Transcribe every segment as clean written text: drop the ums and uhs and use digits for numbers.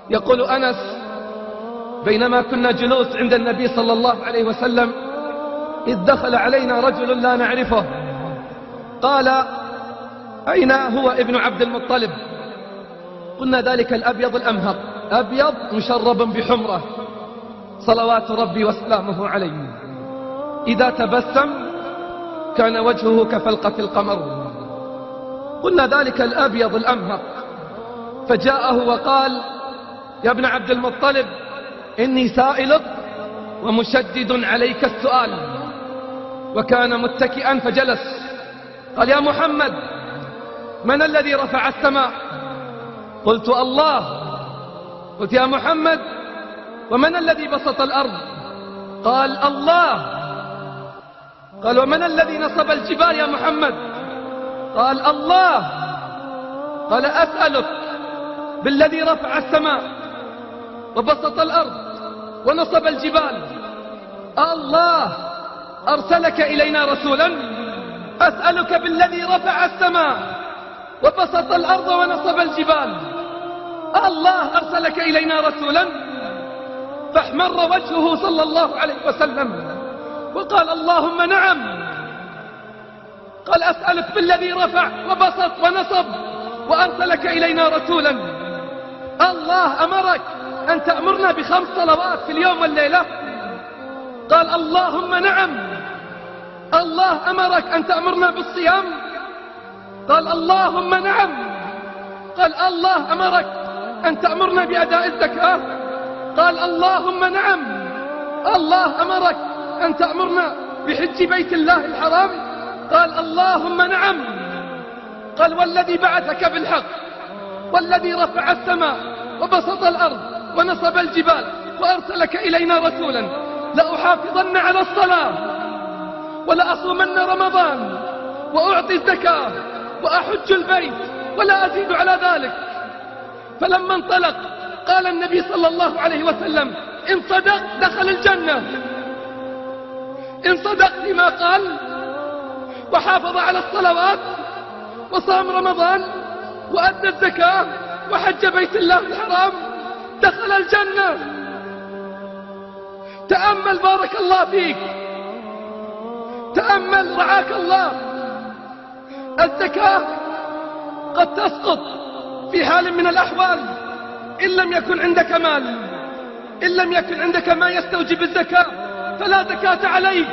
يقول أنس: بينما كنا جلوس عند النبي صلى الله عليه وسلم إذ دخل علينا رجل لا نعرفه، قال: أين هو ابن عبد المطلب؟ قلنا: ذلك الأبيض الأمهق، أبيض مشرب بحمرة صلوات ربي وسلامه عليه، إذا تبسم كان وجهه كفلقة القمر. قلنا: ذلك الأبيض الأمهق. فجاءه وقال: يا ابن عبد المطلب، إني سائلك ومشدد عليك السؤال. وكان متكئا فجلس. قال: يا محمد، من الذي رفع السماء؟ قلت: الله. قلت: يا محمد، ومن الذي بسط الأرض؟ قال: الله. قال: ومن الذي نصب الجبال يا محمد؟ قال: الله. قال: أسألك بالذي رفع السماء وبسط الأرض ونصب الجبال، الله أرسلك إلينا رسولا؟ أسألك بالذي رفع السماء وبسط الأرض ونصب الجبال، الله أرسلك إلينا رسولا؟ فاحمر وجهه صلى الله عليه وسلم وقال: اللهم نعم. قال: أسألك بالذي رفع وبسط ونصب وأرسلك إلينا رسولا، الله أمرك أن تأمرنا ب5 صلوات في اليوم والليلة؟ قال: اللهم نعم. الله أمرك أن تأمرنا بالصيام؟ قال: اللهم نعم. قال: الله أمرك أن تأمرنا بأداء الزكاة؟ قال: اللهم نعم. الله أمرك أن تأمرنا بحج بيت الله الحرام؟ قال: اللهم نعم. قال: والذي بعثك بالحق والذي رفع السماء وبسط الأرض ونصب الجبال وأرسلك إلينا رسولا، لأحافظن على الصلاة ولأصومن رمضان وأعطي الزكاة وأحج البيت ولا أزيد على ذلك. فلما انطلق قال النبي صلى الله عليه وسلم: إن صدق دخل الجنة. إن صدق فيما قال وحافظ على الصلوات وصام رمضان وأدى الزكاة وحج بيت الله الحرام دخل الجنة. تأمل بارك الله فيك، تأمل رعاك الله. الزكاة قد تسقط في حال من الأحوال إن لم يكن عندك مال، إن لم يكن عندك ما يستوجب الزكاة فلا زكاة عليك.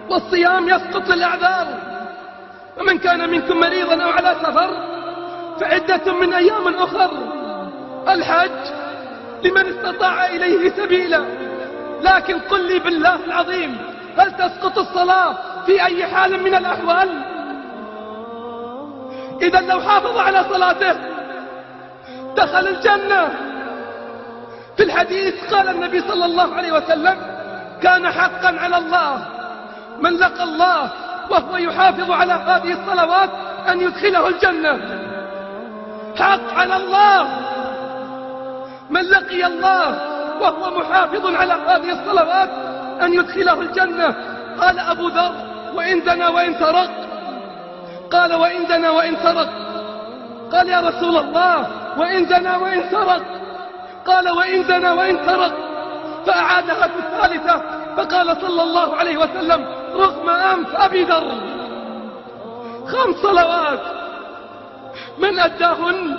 والصيام يسقط للأعذار. ومن كان منكم مريضا أو على سفر فعدة من أيام أخر. الحج لمن استطاع إليه سبيلا. لكن قل لي بالله العظيم، هل تسقط الصلاة في أي حال من الأحوال؟ إذا لو حافظ على صلاته دخل الجنة. في الحديث قال النبي صلى الله عليه وسلم: كان حقا على الله من لقى الله وهو يحافظ على هذه الصلوات أن يدخله الجنة. حق على الله من لقي الله وهو محافظ على هذه الصلوات أن يدخله الجنة. قال أبو ذر: وإن زنى وإن سرق؟ قال: وإن زنى وإن سرق. قال: يا رسول الله، وإن زنى وإن سرق؟ قال: وإن زنى وإن سرق. فأعادها في الثالثة فقال صلى الله عليه وسلم: رغم أنف أبي ذر. 5 صلوات من أداهن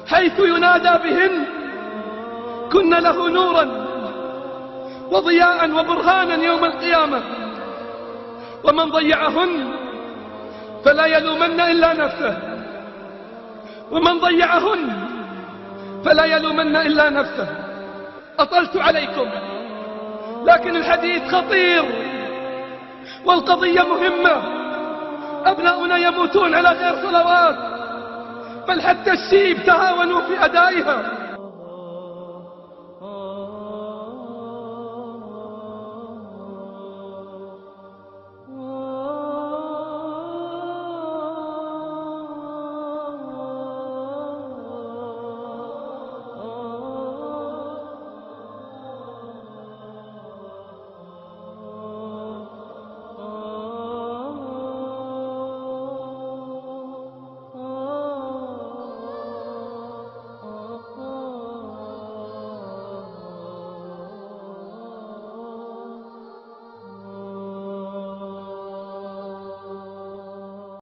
حيث ينادى بهن كن له نورا وضياء وبرهانا يوم القيامة. ومن ضيعهن فلا يلومن إلا نفسه، ومن ضيعهن فلا يلومن إلا نفسه. أطلت عليكم لكن الحديث خطير والقضية مهمة. أبناؤنا يموتون على غير صلوات، بل حتى الشيب تهاونوا في أدائها.